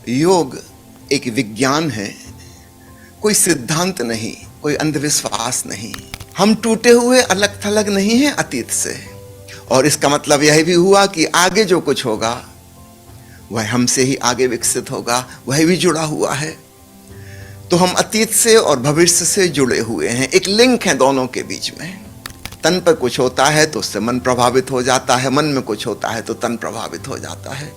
योग एक विज्ञान है, कोई सिद्धांत नहीं, कोई अंधविश्वास नहीं। हम टूटे हुए अलग थलग नहीं हैं अतीत से, और इसका मतलब यह भी हुआ कि आगे जो कुछ होगा वह हमसे ही आगे विकसित होगा, वह भी जुड़ा हुआ है। तो हम अतीत से और भविष्य से जुड़े हुए हैं, एक लिंक है दोनों के बीच में। तन पर कुछ होता है तो उससे मन प्रभावित हो जाता है, मन में कुछ होता है तो तन प्रभावित हो जाता है।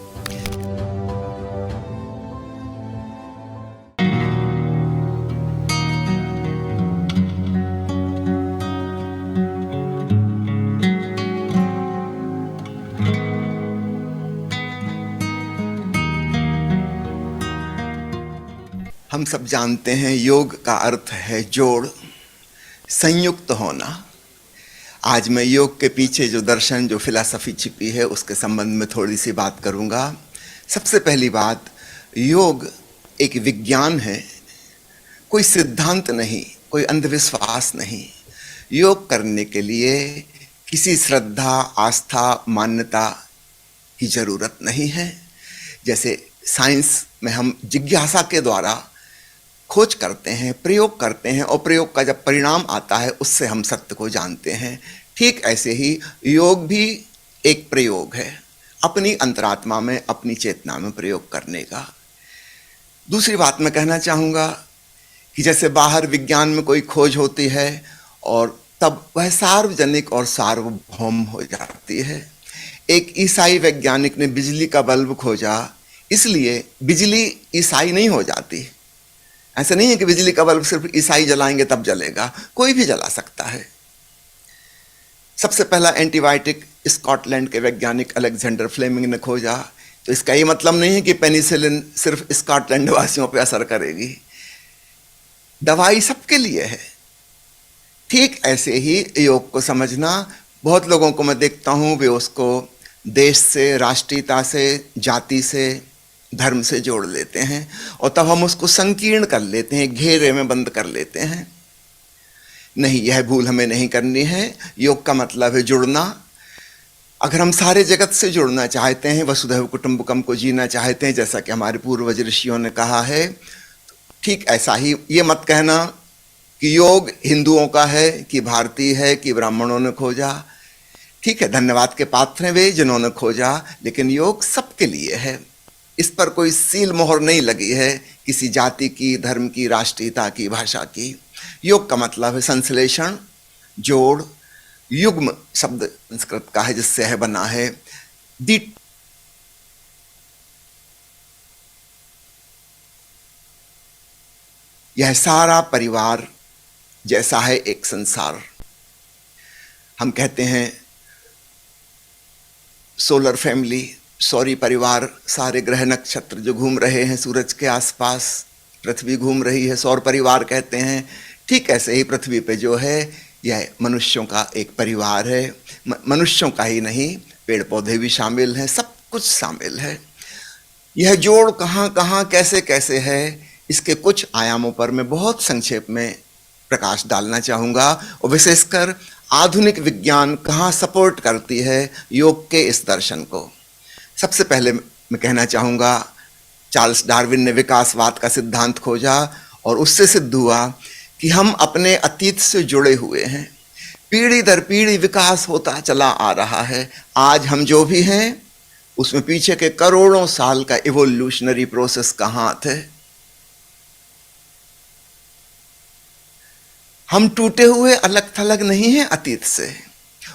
हम सब जानते हैं योग का अर्थ है जोड़, संयुक्त होना। आज मैं योग के पीछे जो दर्शन, जो फिलॉसफी छिपी है उसके संबंध में थोड़ी सी बात करूंगा। सबसे पहली बात, योग एक विज्ञान है, कोई सिद्धांत नहीं, कोई अंधविश्वास नहीं। योग करने के लिए किसी श्रद्धा, आस्था, मान्यता की जरूरत नहीं है। जैसे साइंस में हम जिज्ञासा के द्वारा खोज करते हैं, प्रयोग करते हैं, और प्रयोग का जब परिणाम आता है उससे हम सत्य को जानते हैं। ठीक ऐसे ही योग भी एक प्रयोग है, अपनी अंतरात्मा में, अपनी चेतना में प्रयोग करने का। दूसरी बात मैं कहना चाहूँगा कि जैसे बाहर विज्ञान में कोई खोज होती है और तब वह सार्वजनिक और सार्वभौम हो जाती है। एक ईसाई वैज्ञानिक ने बिजली का बल्ब खोजा, इसलिए बिजली ईसाई नहीं हो जाती। ऐसा नहीं है कि बिजली का बल्ब सिर्फ ईसाई जलाएंगे तब जलेगा, कोई भी जला सकता है। सबसे पहला एंटीबायोटिक स्कॉटलैंड के वैज्ञानिक अलेक्जेंडर फ्लेमिंग ने खोजा, तो इसका ये मतलब नहीं है कि पेनिसिलिन सिर्फ स्कॉटलैंड वासियों पर असर करेगी। दवाई सबके लिए है। ठीक ऐसे ही योग को समझना, बहुत लोगों को मैं देखता हूँ वे उसको देश से, राष्ट्रीयता से, जाति से, धर्म से जोड़ लेते हैं, और तब हम उसको संकीर्ण कर लेते हैं, घेरे में बंद कर लेते हैं। नहीं, यह भूल हमें नहीं करनी है। योग का मतलब है जुड़ना। अगर हम सारे जगत से जुड़ना चाहते हैं, वसुधैव कुटुंबकम को जीना चाहते हैं, जैसा कि हमारे पूर्वज ऋषियों ने कहा है, ठीक ऐसा ही ये मत कहना कि योग हिंदुओं का है, कि भारतीय है, कि ब्राह्मणों ने खोजा। ठीक है, धन्यवाद के पात्र हैं वे जिन्होंने खोजा, लेकिन योग सबके लिए है। इस पर कोई सील मोहर नहीं लगी है किसी जाति की, धर्म की, राष्ट्रीयता की, भाषा की। योग का मतलब है संश्लेषण, जोड़। युग्म शब्द संस्कृत का है जिससे है बना है। यह सारा परिवार जैसा है एक संसार। हम कहते हैं सोलर फैमिली, सौरी परिवार, सारे ग्रह नक्षत्र जो घूम रहे हैं सूरज के आसपास, पृथ्वी घूम रही है, सौर परिवार कहते हैं। ठीक ऐसे ही पृथ्वी पे जो है यह मनुष्यों का एक परिवार है। मनुष्यों का ही नहीं, पेड़ पौधे भी शामिल हैं, सब कुछ शामिल है। यह जोड़ कहाँ कहाँ कैसे कैसे है, इसके कुछ आयामों पर मैं बहुत संक्षेप में प्रकाश डालना चाहूँगा, और विशेषकर आधुनिक विज्ञान कहाँ सपोर्ट करती है योग के इस दर्शन को। सबसे पहले मैं कहना चाहूँगा, चार्ल्स डार्विन ने विकासवाद का सिद्धांत खोजा, और उससे सिद्ध हुआ कि हम अपने अतीत से जुड़े हुए हैं। पीढ़ी दर पीढ़ी विकास होता चला आ रहा है। आज हम जो भी हैं उसमें पीछे के करोड़ों साल का इवोल्यूशनरी प्रोसेस का हाथ है। हम टूटे हुए अलग थलग नहीं हैं अतीत से,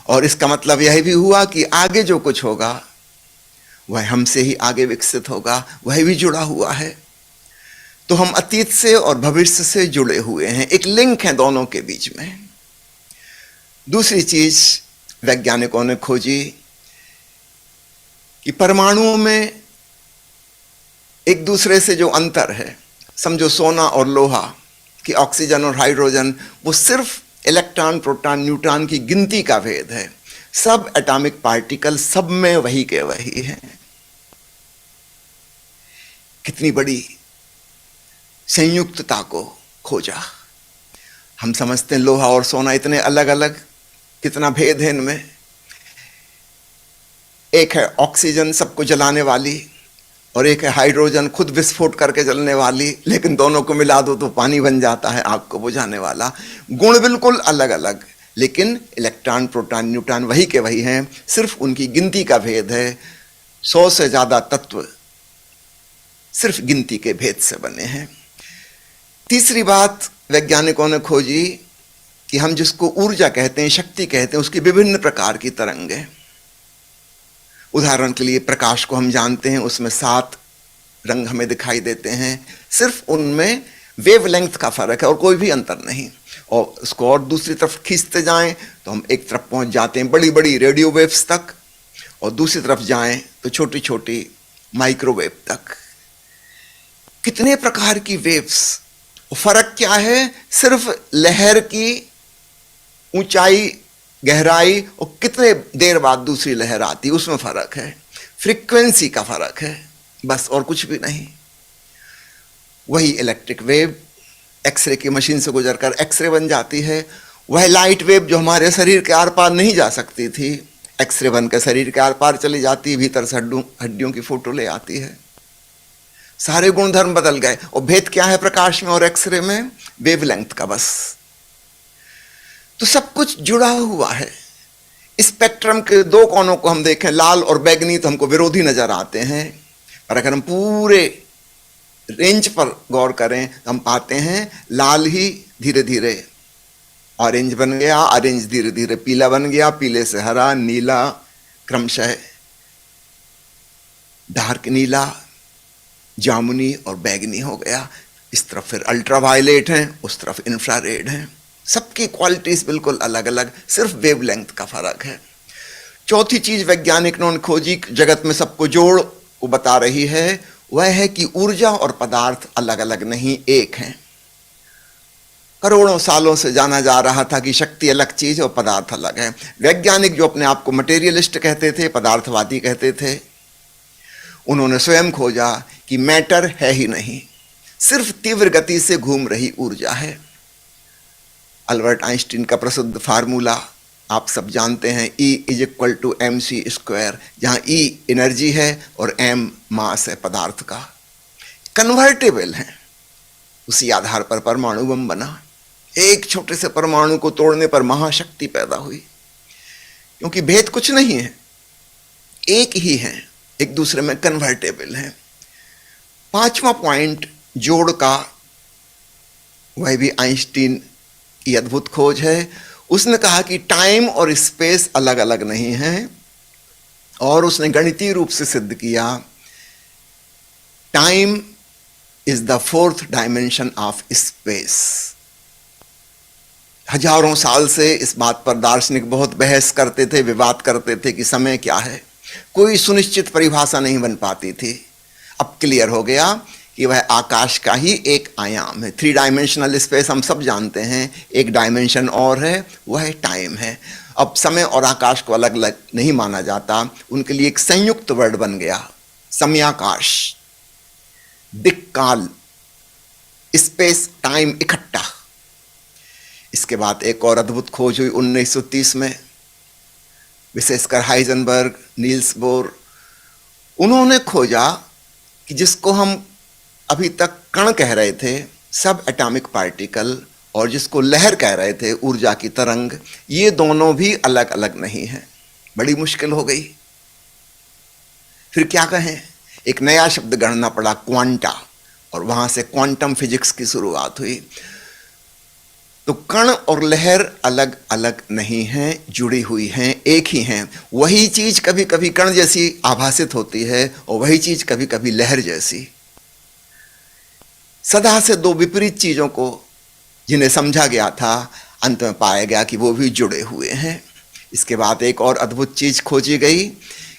और इसका मतलब यह भी हुआ कि आगे जो कुछ होगा वह हमसे ही आगे विकसित होगा, वह भी जुड़ा हुआ है। तो हम अतीत से और भविष्य से जुड़े हुए हैं, एक लिंक है दोनों के बीच में। दूसरी चीज वैज्ञानिकों ने खोजी कि परमाणुओं में एक दूसरे से जो अंतर है, समझो सोना और लोहा, कि ऑक्सीजन और हाइड्रोजन, वो सिर्फ इलेक्ट्रॉन, प्रोटॉन, न्यूट्रॉन की गिनती का भेद है। सब एटॉमिक पार्टिकल सब में वही के वही हैं। कितनी बड़ी संयुक्तता को खोजा। हम समझते हैं लोहा और सोना इतने अलग अलग, कितना भेद है इनमें। एक है ऑक्सीजन सबको जलाने वाली, और एक है हाइड्रोजन, खुद विस्फोट करके जलने वाली, लेकिन दोनों को मिला दो तो पानी बन जाता है आग को बुझाने वाला। गुण बिल्कुल अलग अलग, लेकिन इलेक्ट्रॉन प्रोटॉन न्यूट्रॉन वही के वही हैं, सिर्फ उनकी गिनती का भेद है। 100 से ज्यादा तत्व सिर्फ गिनती के भेद से बने हैं। तीसरी बात वैज्ञानिकों ने खोजी कि हम जिसको ऊर्जा कहते हैं, शक्ति कहते हैं, उसकी विभिन्न प्रकार की तरंगें। उदाहरण के लिए प्रकाश को हम जानते हैं, उसमें 7 रंग हमें दिखाई देते हैं, सिर्फ उनमें वेवलेंथ का फर्क है और कोई भी अंतर नहीं। और उसको और दूसरी तरफ खींचते जाएं तो हम एक तरफ पहुंच जाते हैं बड़ी बड़ी रेडियो वेव्स तक, और दूसरी तरफ जाएं तो छोटी छोटी माइक्रोवेव तक। कितने प्रकार की वेव्स, फर्क क्या है? सिर्फ लहर की ऊंचाई, गहराई और कितने देर बाद दूसरी लहर आती, उसमें फर्क है। फ्रीक्वेंसी का फर्क है बस, और कुछ भी नहीं। वही इलेक्ट्रिक वेव एक्सरे की मशीन से गुजरकर एक्सरे बन जाती है। वह लाइट वेव जो हमारे शरीर के आर पार नहीं जा सकती थी, एक्सरे बनकर शरीर के आर पार चली जाती है, भीतर से हड्डियों की फोटो ले आती है। सारे गुणधर्म बदल गए। और भेद क्या है प्रकाश में और एक्सरे में? वेवलेंथ का बस। तो सब कुछ जुड़ा हुआ है। स्पेक्ट्रम के 2 कोनों को हम देखें, लाल और बैगनी, तो हमको विरोधी नजर आते हैं, पर अगर हम पूरे रेंज पर गौर करें तो हम पाते हैं लाल ही धीरे धीरे ऑरेंज बन गया, ऑरेंज धीरे धीरे पीला बन गया, पीले से हरा, नीला, क्रमशः डार्क नीला, जामुनी और बैगनी हो गया। इस तरफ फिर अल्ट्रावायलेट हैं, उस तरफ इंफ्रारेड हैं। सबकी क्वालिटीज बिल्कुल अलग अलग, सिर्फ वेवलेंथ का फर्क है। चौथी चीज वैज्ञानिक ने खोजी, जगत में सबको जोड़ वो बता रही है, वह है कि ऊर्जा और पदार्थ अलग अलग नहीं, एक हैं। करोड़ों सालों से जाना जा रहा था कि शक्ति अलग चीज और पदार्थ अलग है। वैज्ञानिक जो अपने आप को मटेरियलिस्ट कहते थे, पदार्थवादी कहते थे, उन्होंने स्वयं खोजा कि मैटर है ही नहीं, सिर्फ तीव्र गति से घूम रही ऊर्जा है। अल्बर्ट आइंस्टीन का प्रसिद्ध फार्मूला आप सब जानते हैं, E=mc², जहां E एनर्जी है और m मास है पदार्थ का। कन्वर्टेबल है, उसी आधार पर परमाणु बम बना। एक छोटे से परमाणु को तोड़ने पर महाशक्ति पैदा हुई, क्योंकि भेद कुछ नहीं है, एक ही है, एक दूसरे में कन्वर्टेबल है। 5वां पॉइंट जोड़ का, वह भी आइंस्टीन की अद्भुत खोज है। उसने कहा कि टाइम और स्पेस अलग अलग नहीं हैं, और उसने गणितीय रूप से सिद्ध किया, time is the 4th dimension of space. हजारों साल से इस बात पर दार्शनिक बहुत बहस करते थे, विवाद करते थे कि समय क्या है, कोई सुनिश्चित परिभाषा नहीं बन पाती थी। अब क्लियर हो गया कि वह आकाश का ही एक आयाम है। 3 डायमेंशनल स्पेस हम सब जानते हैं, एक डायमेंशन और है, वह टाइम है। अब समय और आकाश को अलग अलग नहीं माना जाता, उनके लिए एक संयुक्त वर्ड बन गया, समयाकाश, दिक्काल, स्पेस टाइम इकट्ठा। इसके बाद एक और अद्भुत खोज हुई 1930 में, विशेषकर हाइजेनबर्ग, नील्स बोर, उन्होंने खोजा कि जिसको हम अभी तक कण कह रहे थे, सब एटॉमिक पार्टिकल, और जिसको लहर कह रहे थे, ऊर्जा की तरंग, ये दोनों भी अलग अलग नहीं हैं। बड़ी मुश्किल हो गई। फिर क्या कहें, एक नया शब्द गढ़ना पड़ा, क्वांटा, और वहां से क्वांटम फिजिक्स की शुरुआत हुई। तो कण और लहर अलग अलग नहीं हैं, जुड़ी हुई हैं, एक ही हैं। वही चीज कभी कभी कण जैसी आभासित होती है और वही चीज कभी कभी लहर जैसी। सदा से 2 विपरीत चीजों को जिन्हें समझा गया था, अंत में पाया गया कि वो भी जुड़े हुए हैं। इसके बाद एक और अद्भुत चीज खोजी गई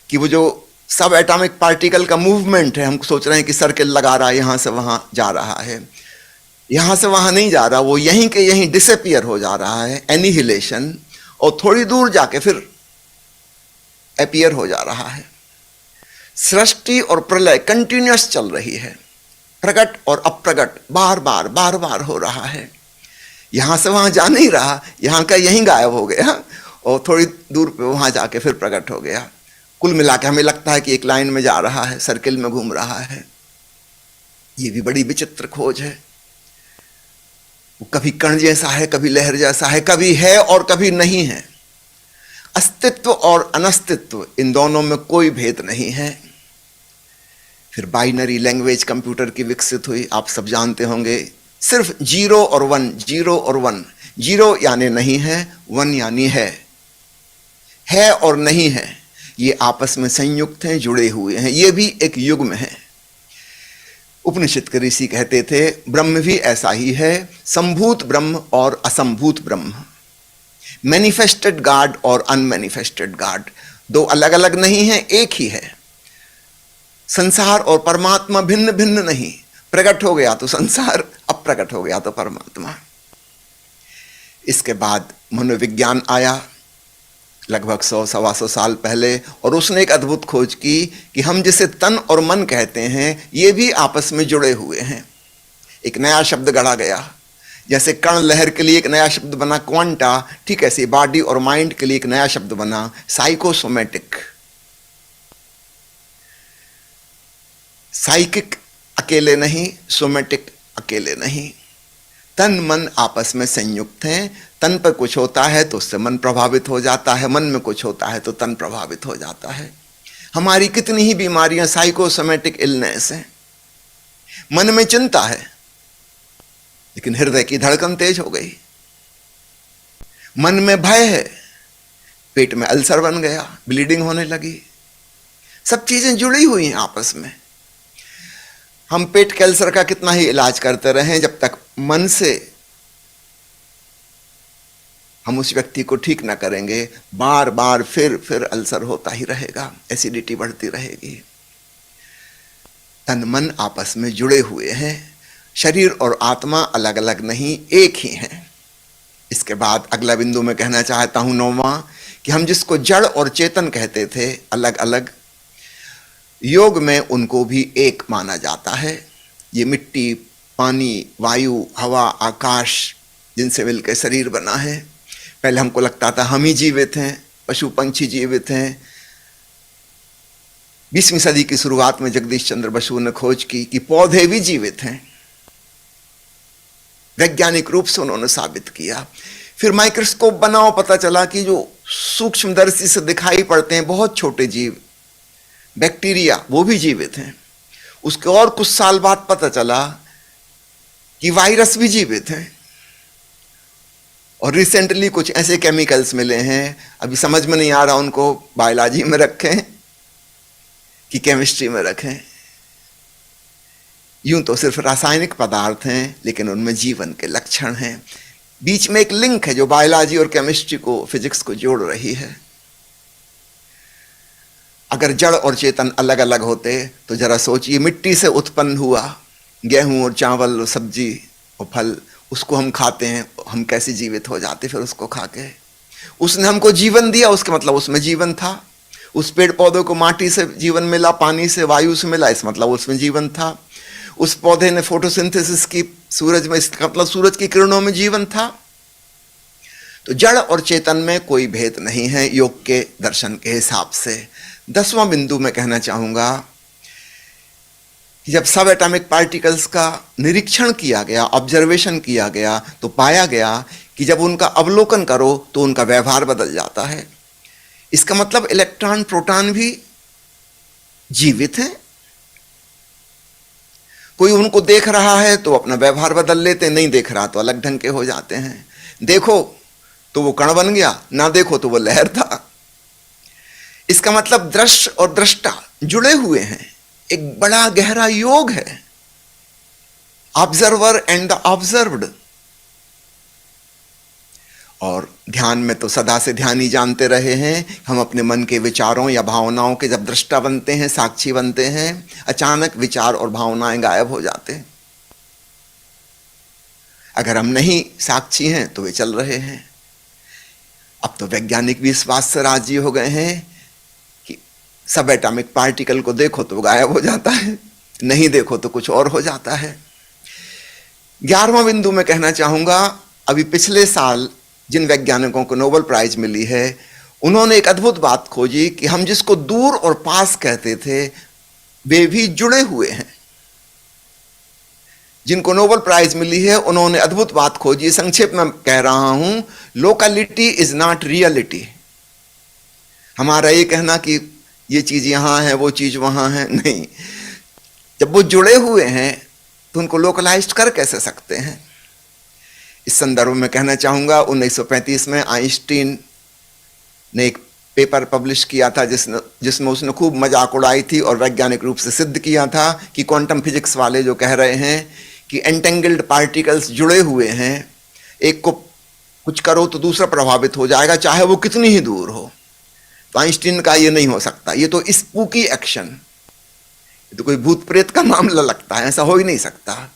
कि वो जो सब एटॉमिक पार्टिकल का मूवमेंट है, हम सोच रहे हैं कि सर्किल लगा रहा है, यहां से वहां जा रहा है, यहां से वहां नहीं जा रहा, वो यहीं के यहीं डिसअपियर हो जा रहा है, एनिहिलेशन, और थोड़ी दूर जाके फिर अपीयर हो जा रहा है। सृष्टि और प्रलय कंटिन्यूअस चल रही है, प्रकट और अप्रकट बार बार हो रहा है। यहां से वहां जा नहीं रहा, यहां का यहीं गायब हो गया और थोड़ी दूर पे वहां जाके फिर प्रकट हो गया। कुल मिला के हमें लगता है कि एक लाइन में जा रहा है, सर्किल में घूम रहा है। ये भी बड़ी विचित्र खोज है। वो कभी कण जैसा है, कभी लहर जैसा है, कभी है और कभी नहीं है। अस्तित्व और अनस्तित्व, इन दोनों में कोई भेद नहीं है। फिर बाइनरी लैंग्वेज कंप्यूटर की विकसित हुई, आप सब जानते होंगे। सिर्फ 0 और 1, 0 और 1। 0 यानी नहीं है, 1 यानी है और नहीं है, ये आपस में संयुक्त हैं, जुड़े हुए हैं। ये भी एक युग्म है। उपनिषद के ऋषि कहते थे ब्रह्म भी ऐसा ही है, संभूत ब्रह्म और असंभूत ब्रह्म, मैनिफेस्टेड गॉड और अनमैनिफेस्टेड गॉड, दो अलग अलग नहीं है, एक ही है। संसार और परमात्मा भिन्न भिन्न नहीं, प्रकट हो गया तो संसार, अप्रकट हो गया तो परमात्मा। इसके बाद मनोविज्ञान आया लगभग 100-125 साल पहले, और उसने एक अद्भुत खोज की कि हम जिसे तन और मन कहते हैं ये भी आपस में जुड़े हुए हैं। एक नया शब्द गढ़ा गया, जैसे कण लहर के लिए एक नया शब्द बना क्वांटा, ठीक ऐसे बॉडी और माइंड के लिए एक नया शब्द बना साइकोसोमेटिक। साइकिक अकेले नहीं, सोमेटिक अकेले नहीं, तन मन आपस में संयुक्त हैं। तन पर कुछ होता है तो उससे मन प्रभावित हो जाता है, मन में कुछ होता है तो तन प्रभावित हो जाता है। हमारी कितनी ही बीमारियां साइकोसोमेटिक इलनेस हैं। मन में चिंता है लेकिन हृदय की धड़कन तेज हो गई, मन में भय है, पेट में अल्सर बन गया, ब्लीडिंग होने लगी। सब चीजें जुड़ी हुई हैं आपस में। हम पेट के अल्सर का कितना ही इलाज करते रहें, जब तक मन से हम उस व्यक्ति को ठीक ना करेंगे, बार बार फिर अल्सर होता ही रहेगा, एसिडिटी बढ़ती रहेगी। तन मन आपस में जुड़े हुए हैं, शरीर और आत्मा अलग अलग नहीं, एक ही हैं। इसके बाद अगला बिंदु मैं कहना चाहता हूं, 9वां, कि हम जिसको जड़ और चेतन कहते थे अलग अलग, योग में उनको भी एक माना जाता है। ये मिट्टी, पानी, वायु, हवा, आकाश, जिनसे मिलकर शरीर बना है। पहले हमको लगता था हम ही जीवित हैं, पशु पंछी जीवित हैं। 20वीं सदी की शुरुआत में जगदीश चंद्र बसु ने खोज की कि पौधे भी जीवित हैं। वैज्ञानिक रूप से उन्होंने साबित किया। फिर माइक्रोस्कोप बनाओ, पता चला कि जो सूक्ष्मदर्शी से दिखाई पड़ते हैं बहुत छोटे जीव, बैक्टीरिया, वो भी जीवित हैं। उसके और कुछ साल बाद पता चला कि वायरस भी जीवित हैं। और रिसेंटली कुछ ऐसे केमिकल्स मिले हैं, अभी समझ में नहीं आ रहा उनको बायोलॉजी में रखें कि केमिस्ट्री में रखें। यूं तो सिर्फ रासायनिक पदार्थ हैं, लेकिन उनमें जीवन के लक्षण हैं। बीच में एक लिंक है जो बायोलॉजी और केमिस्ट्री को, फिजिक्स को जोड़ रही है। अगर जड़ और चेतन अलग अलग होते तो जरा सोचिए, मिट्टी से उत्पन्न हुआ गेहूं और चावल और सब्जी और फल, उसको हम खाते हैं, हम कैसे जीवित हो जाते फिर उसको खा के। उसने हमको जीवन दिया, उसके मतलब उसमें जीवन था। उस पेड़ पौधों को माटी से जीवन मिला, पानी से, वायु से मिला, इस मतलब उसमें जीवन था। उस पौधे ने फोटोसिंथेसिस की सूरज में, इसका मतलब सूरज की किरणों में जीवन था। तो जड़ और चेतन में कोई भेद नहीं है योग के दर्शन के हिसाब से। 10वां बिंदु मैं कहना चाहूंगा कि जब सब एटॉमिक पार्टिकल्स का निरीक्षण किया गया, ऑब्जर्वेशन किया गया, तो पाया गया कि जब उनका अवलोकन करो तो उनका व्यवहार बदल जाता है। इसका मतलब इलेक्ट्रॉन, प्रोटॉन भी जीवित हैं। कोई उनको देख रहा है तो अपना व्यवहार बदल लेते, नहीं देख रहा तो अलग ढंग के हो जाते हैं। देखो तो वो कण बन गया, ना देखो तो वो लहर था। इसका मतलब दृश्य और दृष्टा जुड़े हुए हैं, एक बड़ा गहरा योग है, ऑब्जर्वर एंड द ऑब्जर्व्ड। और ध्यान में तो सदा से ध्यानी जानते रहे हैं, हम अपने मन के विचारों या भावनाओं के जब दृष्टा बनते हैं, साक्षी बनते हैं, अचानक विचार और भावनाएं गायब हो जाते हैं। अगर हम नहीं साक्षी हैं तो वे चल रहे हैं। अब तो वैज्ञानिक भी इस बात से राजी हो गए हैं कि सब एटॉमिक पार्टिकल को देखो तो गायब हो जाता है, नहीं देखो तो कुछ और हो जाता है। 11वां बिंदु मैं कहना चाहूंगा, अभी पिछले साल जिन वैज्ञानिकों को नोबेल प्राइज मिली है उन्होंने एक अद्भुत बात खोजी कि हम जिसको दूर और पास कहते थे वे भी जुड़े हुए हैं। जिनको नोबेल प्राइज मिली है उन्होंने अद्भुत बात खोजी, संक्षेप में कह रहा हूं, लोकलिटी इज नॉट रियलिटी। हमारा ये कहना कि ये चीज यहां है वो चीज वहां है, नहीं। जब वो जुड़े हुए हैं तो उनको लोकलाइज्ड कर कैसे सकते हैं। इस संदर्भ में कहना चाहूंगा 1935 में आइंस्टीन ने एक पेपर पब्लिश किया था जिसमें उसने खूब मजाक उड़ाई थी और वैज्ञानिक रूप से सिद्ध किया था कि क्वांटम फिजिक्स वाले जो कह रहे हैं कि एंटेंगल्ड पार्टिकल्स जुड़े हुए हैं, एक को कुछ करो तो दूसरा प्रभावित हो जाएगा चाहे वो कितनी ही दूर हो। तो आइंस्टीन का ये नहीं हो सकता, ये तो स्पूकी एक्शन, ये तो कोई भूत प्रेत का मामला लगता है, ऐसा हो ही नहीं सकता।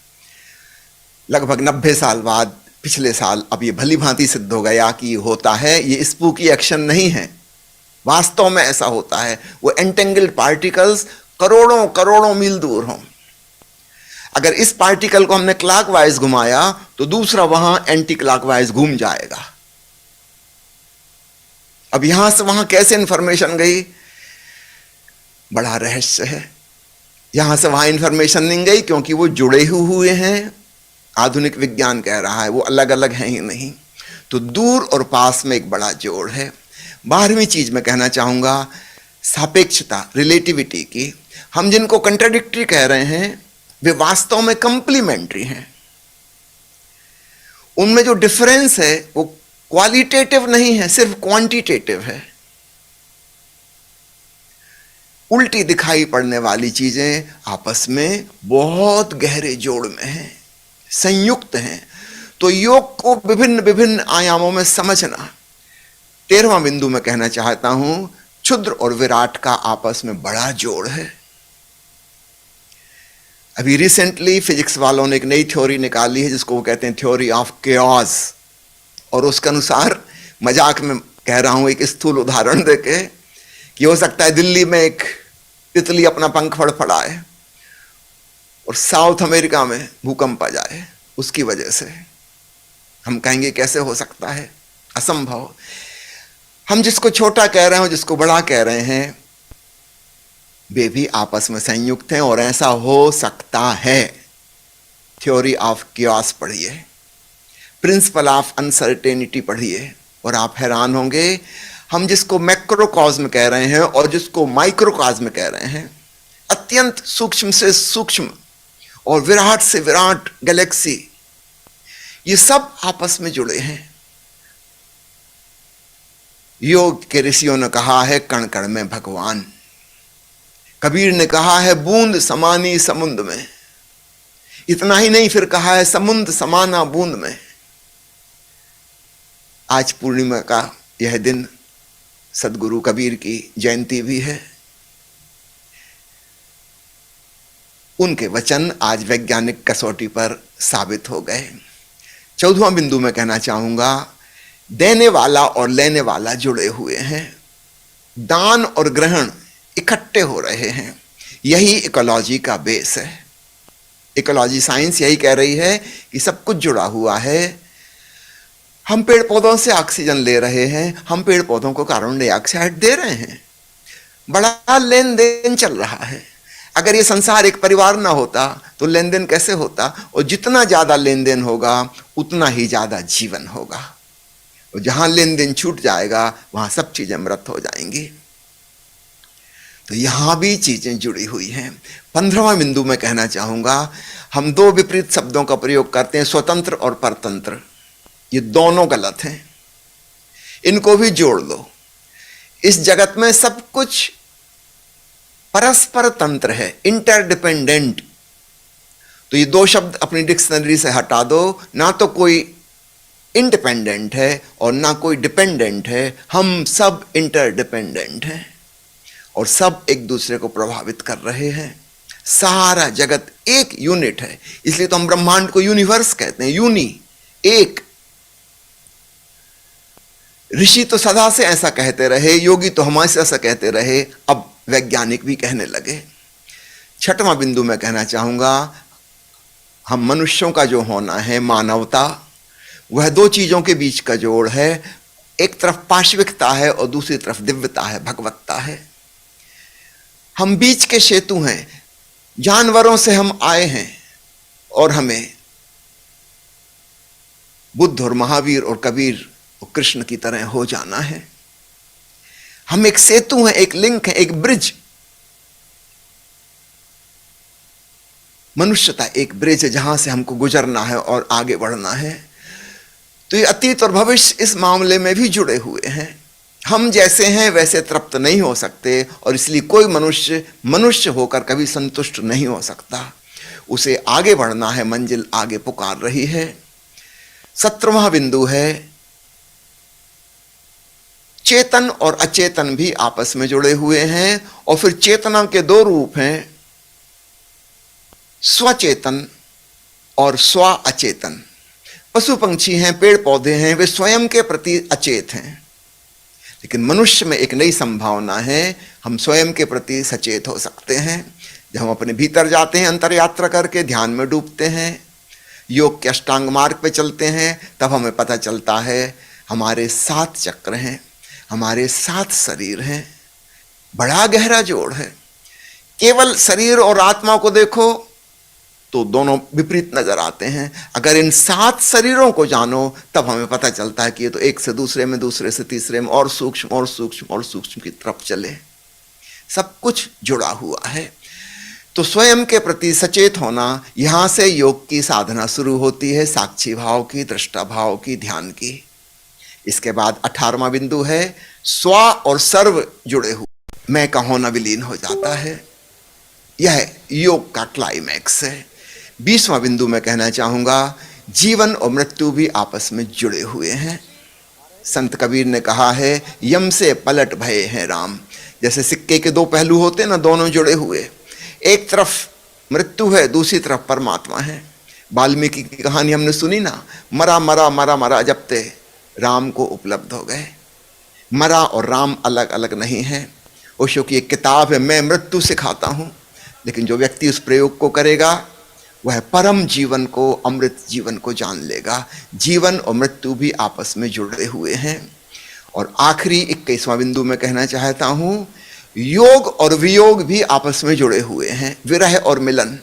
लगभग 90 साल बाद पिछले साल अब ये भली भांति सिद्ध हो गया कि होता है, ये स्पूकी एक्शन नहीं है, वास्तव में ऐसा होता है। वो एंटेंगल्ड पार्टिकल्स करोड़ों करोड़ों मील दूर हों, अगर इस पार्टिकल को हमने क्लॉकवाइज घुमाया तो दूसरा वहां एंटी क्लॉकवाइज घूम जाएगा। अब यहां से वहां कैसे इंफॉर्मेशन गई, बड़ा रहस्य है। यहां से वहां इंफॉर्मेशन नहीं गई क्योंकि वो जुड़े हुए हैं। आधुनिक विज्ञान कह रहा है वो अलग अलग हैं ही नहीं। तो दूर और पास में एक बड़ा जोड़ है। 12वीं चीज में कहना चाहूंगा सापेक्षता, रिलेटिविटी की। हम जिनको कंट्राडिक्टरी कह रहे हैं वे वास्तव में कंप्लीमेंट्री हैं। उनमें जो डिफरेंस है वो क्वालिटेटिव नहीं है, सिर्फ क्वांटिटेटिव है। उल्टी दिखाई पड़ने वाली चीजें आपस में बहुत गहरे जोड़ में हैं, संयुक्त हैं। तो योग को विभिन्न विभिन्न आयामों में समझना। 13वां बिंदु में कहना चाहता हूं क्षुद्र और विराट का आपस में बड़ा जोड़ है। अभी रिसेंटली फिजिक्स वालों ने एक नई थ्योरी निकाली है जिसको वो कहते हैं थ्योरी ऑफ केओस, और उसके अनुसार मजाक में कह रहा हूं एक स्थूल उदाहरण देके कि हो सकता है दिल्ली में एक तितली अपना पंख फड़फड़ाए और साउथ अमेरिका में भूकंप आ जाए उसकी वजह से। हम कहेंगे कैसे हो सकता है, असंभव। हम जिसको छोटा कह रहे हैं जिसको बड़ा कह रहे हैं वे भी आपस में संयुक्त हैं और ऐसा हो सकता है। थ्योरी ऑफ कियास पढ़िए, प्रिंसिपल ऑफ अनसर्टेनिटी पढ़िए और आप हैरान होंगे। हम जिसको मैक्रोकॉस्म कह रहे हैं और जिसको माइक्रोकॉस्म कह रहे हैं, अत्यंत सूक्ष्म से सूक्ष्म और विराट से विराट गैलेक्सी, ये सब आपस में जुड़े हैं। योग के ऋषियों ने कहा है कण कण में भगवान। कबीर ने कहा है बूंद समानी समुद्र में। इतना ही नहीं, फिर कहा है समुद्र समाना बूंद में। आज पूर्णिमा का यह दिन सदगुरु कबीर की जयंती भी है। उनके वचन आज वैज्ञानिक कसौटी पर साबित हो गए। 14वां बिंदु में कहना चाहूंगा देने वाला और लेने वाला जुड़े हुए हैं। दान और ग्रहण इकट्ठे हो रहे हैं। यही इकोलॉजी का बेस है। इकोलॉजी साइंस यही कह रही है कि सब कुछ जुड़ा हुआ है। हम पेड़ पौधों से ऑक्सीजन ले रहे हैं, हम पेड़ पौधों को कार्बन डाइऑक्साइड दे रहे हैं। बड़ा लेन देन चल रहा है। अगर ये संसार एक परिवार ना होता तो लेन देन कैसे होता, और जितना ज्यादा लेन देन होगा उतना ही ज्यादा जीवन होगा, और जहां लेन देन छूट जाएगा वहां सब चीजें मृत हो जाएंगी। तो यहां भी चीजें जुड़ी हुई हैं। 15वां बिंदु में कहना चाहूंगा हम दो विपरीत शब्दों का प्रयोग करते हैं, स्वतंत्र और परतंत्र। ये दोनों गलत हैं, इनको भी जोड़ लो। इस जगत में सब कुछ परस्पर तंत्र है, इंटरडिपेंडेंट। तो ये दो शब्द अपनी डिक्शनरी से हटा दो। ना तो कोई इंडिपेंडेंट है और ना कोई डिपेंडेंट है, हम सब इंटरडिपेंडेंट हैं और सब एक दूसरे को प्रभावित कर रहे हैं। सारा जगत एक यूनिट है, इसलिए तो हम ब्रह्मांड को यूनिवर्स कहते हैं, यूनि, एक। ऋषि तो सदा से ऐसा कहते रहे, योगी तो हमारे से ऐसा कहते रहे, अब वैज्ञानिक भी कहने लगे। 6वां बिंदु में कहना चाहूंगा हम मनुष्यों का जो होना है, मानवता, वह दो चीजों के बीच का जोड़ है। एक तरफ पाशविकता है और दूसरी तरफ दिव्यता है, भगवत्ता है। हम बीच के सेतु हैं, जानवरों से हम आए हैं और हमें बुद्ध और महावीर और कबीर और कृष्ण की तरह हो जाना है। हम एक सेतु हैं, एक लिंक है, एक ब्रिज। मनुष्यता एक ब्रिज है जहां से हमको गुजरना है और आगे बढ़ना है। तो ये अतीत और भविष्य इस मामले में भी जुड़े हुए हैं। हम जैसे हैं वैसे तृप्त नहीं हो सकते और इसलिए कोई मनुष्य मनुष्य होकर कभी संतुष्ट नहीं हो सकता। उसे आगे बढ़ना है, मंजिल आगे पुकार रही है। 17वां बिंदु है, चेतन और अचेतन भी आपस में जुड़े हुए हैं और फिर चेतना के दो रूप हैं, स्वचेतन और स्व अचेतन। पशु पंक्षी हैं, पेड़ पौधे हैं, वे स्वयं के प्रति अचेत हैं, लेकिन मनुष्य में एक नई संभावना है, हम स्वयं के प्रति सचेत हो सकते हैं। जब हम अपने भीतर जाते हैं, अंतर यात्रा करके ध्यान में डूबते हैं, योग के अष्टांग मार्ग पे चलते हैं, तब हमें पता चलता है हमारे 7 चक्र हैं, हमारे 7 शरीर हैं। बड़ा गहरा जोड़ है। केवल शरीर और आत्मा को देखो तो दोनों विपरीत नजर आते हैं। अगर इन 7 शरीरों को जानो तब हमें पता चलता है कि ये तो एक से दूसरे में, दूसरे से तीसरे में और सूक्ष्म और सूक्ष्म और सूक्ष्म की तरफ चले। सब कुछ जुड़ा हुआ है। तो स्वयं के प्रति सचेत होना, यहां से योग की साधना शुरू होती है, साक्षी भाव की, दृष्टा भाव की, ध्यान की। इसके बाद 18वां बिंदु है, स्व और सर्व जुड़े हुए, मैं का होना विलीन हो जाता है। यह योग का क्लाइमैक्स है। 20वां बिंदु मैं कहना चाहूंगा, जीवन और मृत्यु भी आपस में जुड़े हुए हैं। संत कबीर ने कहा है, यम से पलट भये हैं राम। जैसे सिक्के के 2 पहलू होते हैं ना, दोनों जुड़े हुए। एक तरफ मृत्यु है, दूसरी तरफ परमात्मा है। वाल्मीकि की कहानी हमने सुनी ना, मरा मरा मरा मरा जपते राम को उपलब्ध हो गए। मरा और राम अलग अलग नहीं है। ओशो की एक किताब है, मैं मृत्यु सिखाता हूं, लेकिन जो व्यक्ति उस प्रयोग को करेगा वह परम जीवन को, अमृत जीवन को जान लेगा। जीवन और मृत्यु भी आपस में जुड़े हुए हैं। और आखिरी 21वां बिंदु में कहना चाहता हूं, योग और वियोग भी आपस में जुड़े हुए हैं, विरह और मिलन।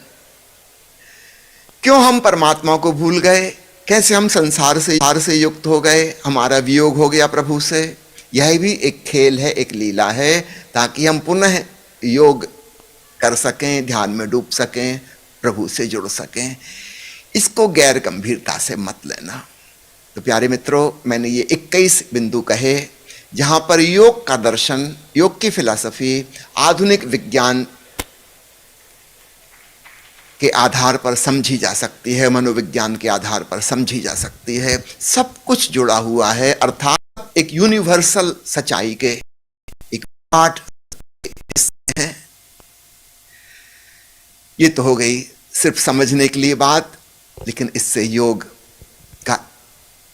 क्यों हम परमात्मा को भूल गए, कैसे हम संसार से युक्त हो गए, हमारा वियोग हो गया प्रभु से। यह भी एक खेल है, एक लीला है, ताकि हम पुनः योग कर सकें, ध्यान में डूब सकें, प्रभु से जुड़ सकें। इसको गैर गंभीरता से मत लेना। तो प्यारे मित्रों, मैंने ये 21 बिंदु कहे जहां पर योग का दर्शन, योग की फिलॉसफी आधुनिक विज्ञान के आधार पर समझी जा सकती है, मनोविज्ञान के आधार पर समझी जा सकती है। सब कुछ जुड़ा हुआ है, अर्थात एक यूनिवर्सल सच्चाई के एक पार्ट है। ये तो हो गई सिर्फ समझने के लिए बात, लेकिन इससे योग का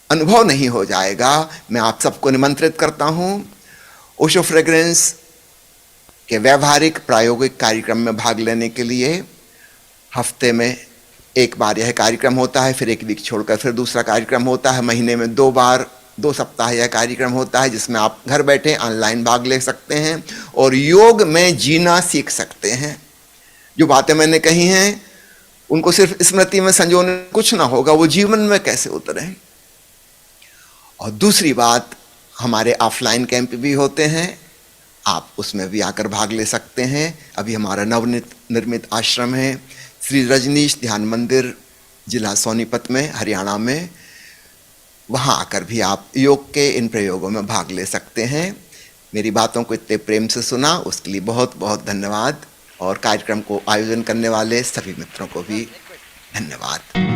अनुभव नहीं हो जाएगा। मैं आप सबको निमंत्रित करता हूं ओशो फ्रेग्रेंस के व्यवहारिक प्रायोगिक कार्यक्रम में भाग लेने के लिए। हफ्ते में एक बार यह कार्यक्रम होता है, फिर एक वीक छोड़कर फिर दूसरा कार्यक्रम होता है। महीने में 2 बार 2 सप्ताह यह कार्यक्रम होता है, जिसमें आप घर बैठे ऑनलाइन भाग ले सकते हैं और योग में जीना सीख सकते हैं। जो बातें मैंने कही हैं उनको सिर्फ स्मृति में संजोने कुछ ना होगा, वो जीवन में कैसे उतरे। और दूसरी बात, हमारे ऑफलाइन कैंप भी होते हैं, आप उसमें भी आकर भाग ले सकते हैं। अभी हमारा नवनिर्मित आश्रम है श्री रजनीश ध्यान मंदिर, जिला सोनीपत में, हरियाणा में। वहाँ आकर भी आप योग के इन प्रयोगों में भाग ले सकते हैं। मेरी बातों को इतने प्रेम से सुना उसके लिए बहुत बहुत धन्यवाद, और कार्यक्रम को आयोजन करने वाले सभी मित्रों को भी धन्यवाद।